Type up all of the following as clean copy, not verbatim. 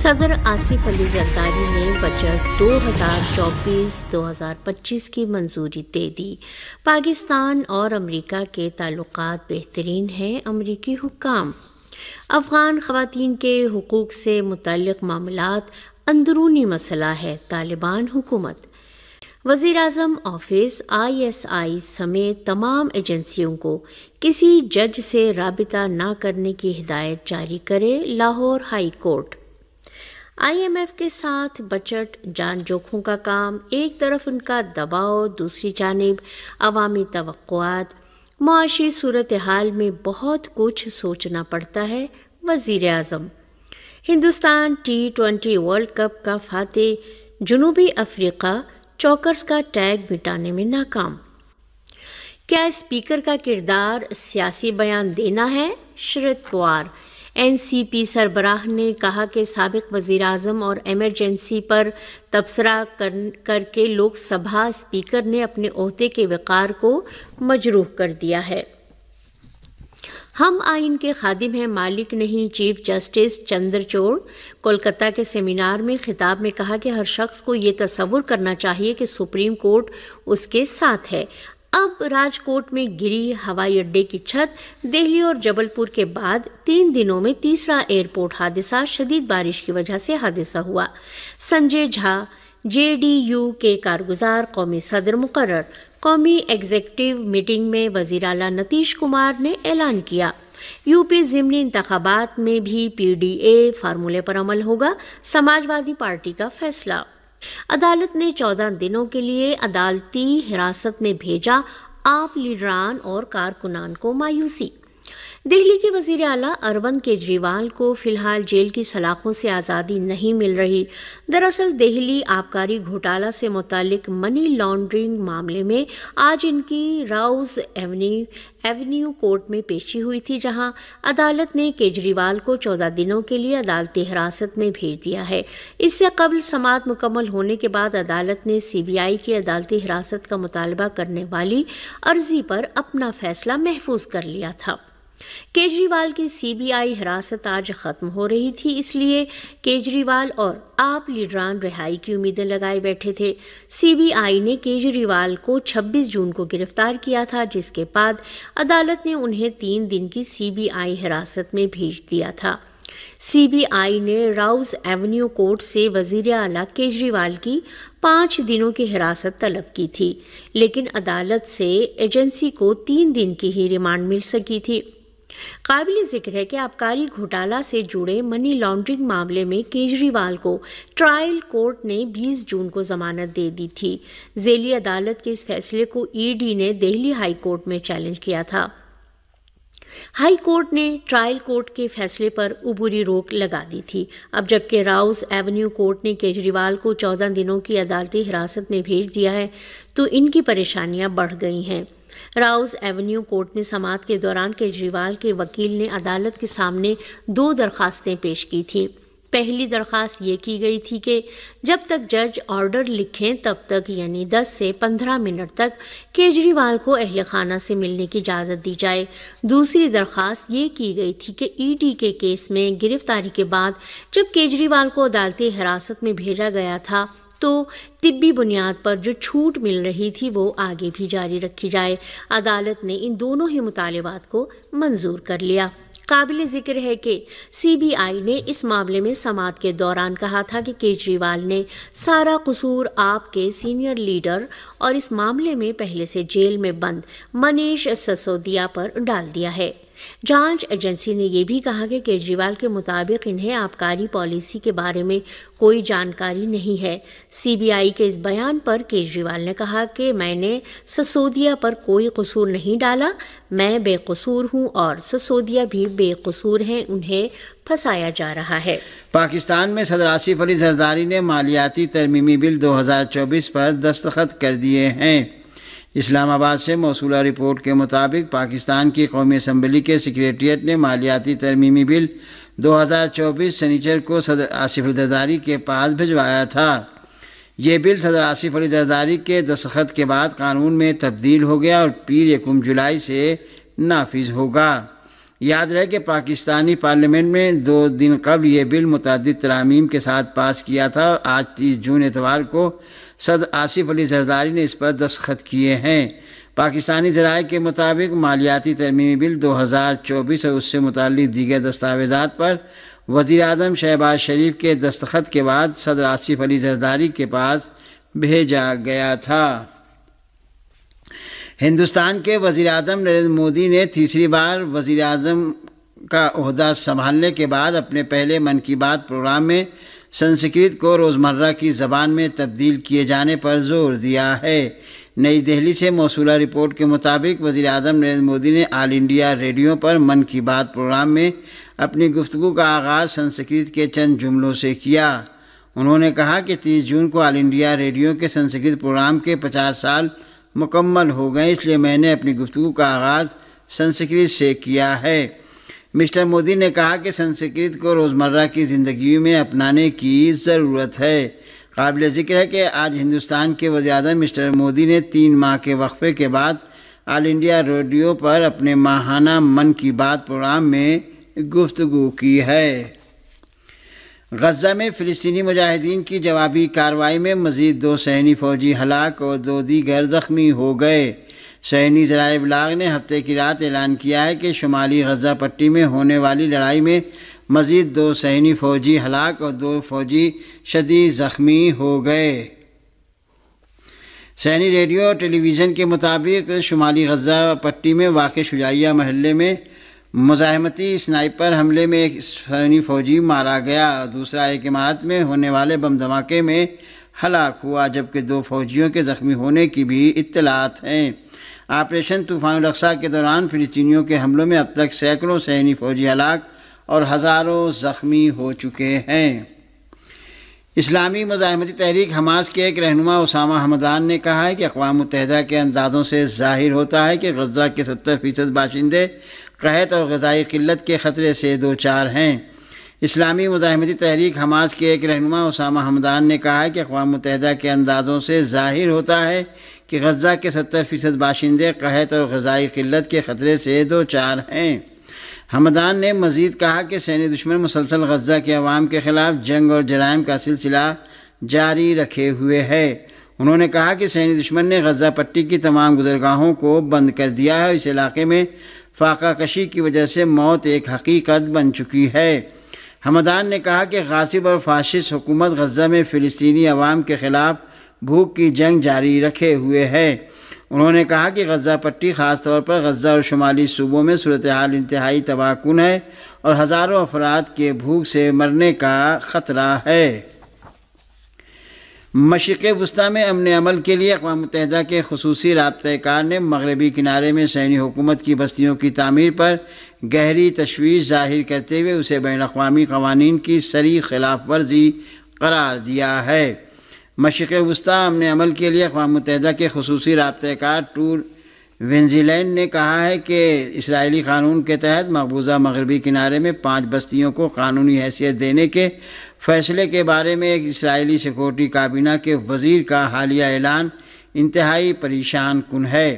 صدر آصف علی زرداری نے بجٹ 2024-2025 کی منظوری دے دی۔ پاکستان اور امریکہ کے تعلقات بہترین ہیں، امریکی حکام۔ افغان خواتین کے حقوق سے متعلق معاملات اندرونی مسئلہ ہے، طالبان حکومت۔ وزیراعظم آفس ISI سمیت تمام ایجنسیوں کو کسی جج سے رابطہ نہ کرنے کی ہدایت جاری کرے، لاہور ہائی کورٹ۔ IMF کے ساتھ بجٹ جان جوکھوں کا کام، ایک طرف ان کا دباؤ، دوسری جانب عوامی توقعات۔ معاشی صورتحال میں بہت کچھ سوچنا پڑتا ہے، وزیر اعظم۔ ہندوستان T20 ورلڈ کپ کا فاتح جنوبی افریقہ چوکرز کا ٹیگ مٹانے میں ناکام۔ کیا اسپیکر کا کردار سیاسی بیان دینا ہے؟ شرد پوار۔ NCP سربراہ نے کہا کہ سابق وزیر اعظم اور ایمرجنسی پر تبصرہ کر کے لوک سبھا اسپیکر نے اپنے عہدے کے وقار کو مجروح کر دیا ہے۔ ہم آئین کے خادم ہیں، مالک نہیں۔ چیف جسٹس چندرچوڑ کولکتہ کے سیمینار میں خطاب میں کہا کہ ہر شخص کو یہ تصور کرنا چاہیے کہ سپریم کورٹ اس کے ساتھ ہے۔ اب راجکوٹ میں گری ہوائی اڈے کی چھت، دہلی اور جبل پور کے بعد 3 دنوں میں تیسرا ایئرپورٹ حادثہ، شدید بارش کی وجہ سے حادثہ ہوا۔ سنجے جھا JDU کے کارگزار قومی صدر مقرر۔ قومی ایگزیکٹو میٹنگ میں وزیر اعلیٰ نتیش کمار نے اعلان کیا، UP ضمنی انتخابات میں بھی PDA فارمولے پر عمل ہوگا، سماج وادی پارٹی کا فیصلہ۔ عدالت نے 14 دنوں کے لیے عدالتی حراست میں بھیجا آپ لیڈران اور کارکنان کو، مایوسی۔ دہلی کے وزیر اعلیٰ اروند کیجریوال کو فی الحال جیل کی سلاخوں سے آزادی نہیں مل رہی۔ دراصل دہلی آبکاری گھوٹالہ سے متعلق منی لانڈرنگ معاملے میں آج ان کی راؤز ایونیو کورٹ میں پیشی ہوئی تھی، جہاں عدالت نے کیجریوال کو 14 دنوں کے لیے عدالتی حراست میں بھیج دیا ہے۔ اس سے قبل سماعت مکمل ہونے کے بعد عدالت نے CBI کی عدالتی حراست کا مطالبہ کرنے والی عرضی پر اپنا فیصلہ محفوظ کر لیا تھا۔ کیجریوال کی CBI حراست آج ختم ہو رہی تھی، اس لیے کیجریوال اور آپ لیڈران رہائی کی امیدیں لگائے بیٹھے تھے۔ CBI نے کیجریوال کو 26 جون کو گرفتار کیا تھا، جس کے بعد عدالت نے انہیں 3 دن کی CBI حراست میں بھیج دیا تھا۔ CBI نے راؤز ایونیو کورٹ سے وزیر اعلیٰ کیجریوال کی 5 دنوں کی حراست طلب کی تھی، لیکن عدالت سے ایجنسی کو 3 دن کی ہی ریمانڈ مل سکی تھی۔ قابل ذکر ہے کہ آبکاری گھوٹالہ سے جڑے منی لانڈرنگ معاملے میں کیجریوال کو ٹرائل کورٹ نے 20 جون کو ضمانت دے دی تھی۔ ذیلی عدالت کے اس فیصلے کو ED نے دہلی ہائی کورٹ میں چیلنج کیا تھا۔ ہائی کورٹ نے ٹرائل کورٹ کے فیصلے پر عبوری روک لگا دی تھی۔ اب جبکہ راؤز ایونیو کورٹ نے کیجریوال کو 14 دنوں کی عدالتی حراست میں بھیج دیا ہے تو ان کی پریشانیاں بڑھ گئی ہیں۔ راؤز ایونیو کورٹ میں سماعت کے دوران کیجریوال کے وکیل نے عدالت کے سامنے 2 درخواستیں پیش کی تھیں۔ پہلی درخواست یہ کی گئی تھی کہ جب تک جج آرڈر لکھیں تب تک، یعنی 10 سے 15 منٹ تک کیجریوال کو اہل خانہ سے ملنے کی اجازت دی جائے۔ دوسری درخواست یہ کی گئی تھی کہ ED کے کیس میں گرفتاری کے بعد جب کیجریوال کو عدالتی حراست میں بھیجا گیا تھا تو طبی بنیاد پر جو چھوٹ مل رہی تھی وہ آگے بھی جاری رکھی جائے۔ عدالت نے ان دونوں ہی مطالبات کو منظور کر لیا۔ قابل ذکر ہے کہ CBI نے اس معاملے میں سماعت کے دوران کہا تھا کہ کیجریوال نے سارا قصور آپ کے سینئر لیڈر اور اس معاملے میں پہلے سے جیل میں بند منیش سسودیا پر ڈال دیا ہے۔ جانچ ایجنسی نے یہ بھی کہا کہ کیجریوال کے مطابق انہیں آبکاری پالیسی کے بارے میں کوئی جانکاری نہیں ہے۔ CBI کے اس بیان پر کیجریوال نے کہا کہ میں نے سسودیا پر کوئی قصور نہیں ڈالا، میں بے قصور ہوں اور سسودیا بھی بے قصور ہیں، انہیں پھنسایا جا رہا ہے۔ پاکستان میں صدر آصف علی زرداری نے مالیاتی ترمیمی بل 2024 پر دستخط کر دیے ہیں۔ اسلام آباد سے موصولہ رپورٹ کے مطابق پاکستان کی قومی اسمبلی کے سیکریٹریٹ نے مالیاتی ترمیمی بل 2024 سنیچر کو صدر آصف علی زرداری کے پاس بھجوایا تھا۔ یہ بل صدر آصف علی زرداری کے دستخط کے بعد قانون میں تبدیل ہو گیا اور پیر 1 جولائی سے نافذ ہوگا۔ یاد رہے کہ پاکستانی پارلیمنٹ میں 2 دن قبل یہ بل متعدد ترامیم کے ساتھ پاس کیا تھا اور آج 30 جون اتوار کو صدر آصف علی زرداری نے اس پر دستخط کیے ہیں۔ پاکستانی ذرائع کے مطابق مالیاتی ترمیمی بل 2024 اور اس سے متعلق دیگر دستاویزات پر وزیر اعظم شہباز شریف کے دستخط کے بعد صدر آصف علی زرداری کے پاس بھیجا گیا تھا۔ ہندوستان کے وزیر اعظم نریندر مودی نے تیسری بار وزیر اعظم کا عہدہ سنبھالنے کے بعد اپنے پہلے من کی بات پروگرام میں سنسکرت کو روزمرہ کی زبان میں تبدیل کیے جانے پر زور دیا ہے۔ نئی دہلی سے موصولہ رپورٹ کے مطابق وزیر اعظم نریندر مودی نے آل انڈیا ریڈیو پر من کی بات پروگرام میں اپنی گفتگو کا آغاز سنسکرت کے چند جملوں سے کیا۔ انہوں نے کہا کہ 30 جون کو آل انڈیا ریڈیو کے سنسکرت پروگرام کے 50 سال مکمل ہو گئے، اس لیے میں نے اپنی گفتگو کا آغاز سنسکرت سے کیا ہے۔ مسٹر مودی نے کہا کہ سنسکرت کو روزمرہ کی زندگی میں اپنانے کی ضرورت ہے۔ قابل ذکر ہے کہ آج ہندوستان کے وزیر اعظم مسٹر مودی نے 3 ماہ کے وقفے کے بعد آل انڈیا ریڈیو پر اپنے ماہانہ من کی بات پروگرام میں گفتگو کی ہے۔ غزہ میں فلسطینی مجاہدین کی جوابی کارروائی میں مزید 2 صہیونی فوجی ہلاک اور 2 دیگر زخمی ہو گئے۔ صہیونی ذرائع ابلاغ نے ہفتے کی رات اعلان کیا ہے کہ شمالی غزہ پٹی میں ہونے والی لڑائی میں مزید 2 صہیونی فوجی ہلاک اور 2 فوجی شدید زخمی ہو گئے۔ صہیونی ریڈیو اور ٹیلی ویژن کے مطابق شمالی غزہ پٹی میں واقع شجاعیہ محلے میں مزاحمتی اسنائپر حملے میں ایک صہیونی فوجی مارا گیا اور دوسرا ایک عمارت میں ہونے والے بم دھماکے میں ہلاک ہوا، جبکہ 2 فوجیوں کے زخمی ہونے کی بھی اطلاعات ہیں۔ آپریشن طوفان الاقصیٰ کے دوران فلسطینیوں کے حملوں میں اب تک سینکڑوں صہیونی فوجی ہلاک اور ہزاروں زخمی ہو چکے ہیں۔ اسلامی مزاحمتی تحریک حماس کے ایک رہنما اسامہ حمدان نے کہا ہے کہ اقوام متحدہ کے اندازوں سے ظاہر ہوتا ہے کہ غزہ کے 70% باشندے قحط اور غذائی قلت کے خطرے سے دوچار ہیں۔ اسلامی مزاحمتی تحریک حماس کے ایک رہنما اسامہ حمدان نے کہا ہے کہ اقوام متحدہ کے اندازوں سے ظاہر ہوتا ہے کہ غزہ کے 70% باشندے قحط اور غذائی قلت کے خطرے سے دوچار ہیں۔ حمدان نے مزید کہا کہ صہیونی دشمن مسلسل غزہ کے عوام کے خلاف جنگ اور جرائم کا سلسلہ جاری رکھے ہوئے ہے۔ انہوں نے کہا کہ صہیونی دشمن نے غزہ پٹی کی تمام گزرگاہوں کو بند کر دیا ہے اور اس علاقے میں فاقہ کشی کی وجہ سے موت ایک حقیقت بن چکی ہے۔ حمدان نے کہا کہ غاصب اور فاشسٹ حکومت غزہ میں فلسطینی عوام کے خلاف بھوک کی جنگ جاری رکھے ہوئے ہے۔ انہوں نے کہا کہ غزہ پٹی خاص طور پر غزہ اور شمالی صوبوں میں صورتحال انتہائی تباہ کن ہے اور ہزاروں افراد کے بھوک سے مرنے کا خطرہ ہے۔ مشرق وسطیٰ میں امن عمل کے لیے اقوام متحدہ کے خصوصی رابطہ کار نے مغربی کنارے میں صہیونی حکومت کی بستیوں کی تعمیر پر گہری تشویش ظاہر کرتے ہوئے اسے بین الاقوامی قوانین کی صریح خلاف ورزی قرار دیا ہے۔ مشرق وسطیٰ امن عمل کے لیے اقوام متحدہ کے خصوصی رابطہ کار ٹور وینزیلینڈ نے کہا ہے کہ اسرائیلی قانون کے تحت مقبوضہ مغربی کنارے میں 5 بستیوں کو قانونی حیثیت دینے کے فیصلے کے بارے میں ایک اسرائیلی سیکورٹی کابینہ کے وزیر کا حالیہ اعلان انتہائی پریشان کن ہے۔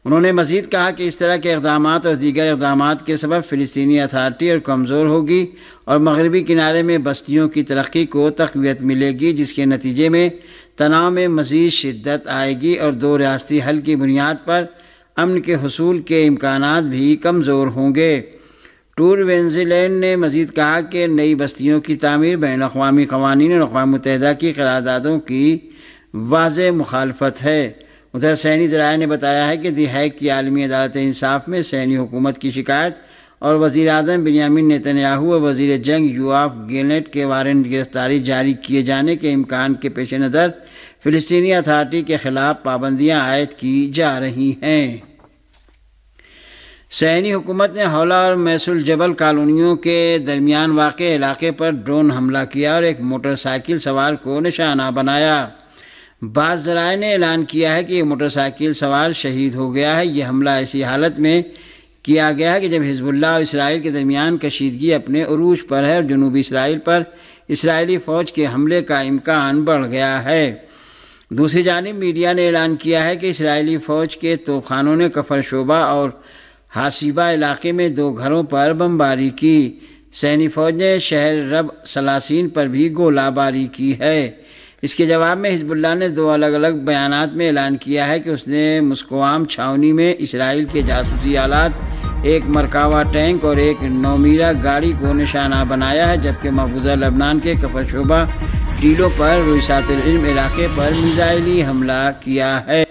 انہوں نے مزید کہا کہ اس طرح کے اقدامات اور دیگر اقدامات کے سبب فلسطینی اتھارٹی اور کمزور ہوگی اور مغربی کنارے میں بستیوں کی ترقی کو تقویت ملے گی، جس کے نتیجے میں تناؤ میں مزید شدت آئے گی اور 2 ریاستی حل کی بنیاد پر امن کے حصول کے امکانات بھی کمزور ہوں گے۔ ٹور وینزیلینڈ نے مزید کہا کہ نئی بستیوں کی تعمیر بین الاقوامی قوانین اور اقوام متحدہ کی قراردادوں کی واضح مخالفت ہے۔ ادھر صہیونی ذرائع نے بتایا ہے کہ دی ہیگ کی عالمی عدالت انصاف میں صہیونی حکومت کی شکایت اور وزیر اعظم بنیامین نیتن یاہو اور وزیر جنگ یوآف گیلنٹ کے وارنٹ گرفتاری جاری کیے جانے کے امکان کے پیش نظر فلسطینی اتھارٹی کے خلاف پابندیاں عائد کی جا رہی ہیں۔ صہیونی حکومت نے حولہ اور میس الجبل کالونیوں کے درمیان واقع علاقے پر ڈرون حملہ کیا اور ایک موٹر سائیکل سوار کو نشانہ بنایا۔ بعض ذرائع نے اعلان کیا ہے کہ یہ موٹر سائیکل سوار شہید ہو گیا ہے۔ یہ حملہ ایسی حالت میں کیا گیا ہے کہ جب حزب اللہ اور اسرائیل کے درمیان کشیدگی اپنے عروج پر ہے اور جنوبی اسرائیل پر اسرائیلی فوج کے حملے کا امکان بڑھ گیا ہے۔ دوسری جانب میڈیا نے اعلان کیا ہے کہ اسرائیلی فوج کے توپ خانوں نے کفر شعبہ اور حاسیبہ علاقے میں 2 گھروں پر بمباری کی۔ سینی فوج نے شہر رب سلاسین پر بھی گولہ باری کی ہے۔ اس کے جواب میں حزب اللہ نے 2 الگ الگ بیانات میں اعلان کیا ہے کہ اس نے مسکوام چھاونی میں اسرائیل کے جاسوسی آلات، ایک مرکاوا ٹینک اور ایک 9 میرہ گاڑی کو نشانہ بنایا ہے، جبکہ مقبوضہ لبنان کے کفر شعبہ ٹیلوں پر رویسات العلم علاقے پر میزائلی حملہ کیا ہے۔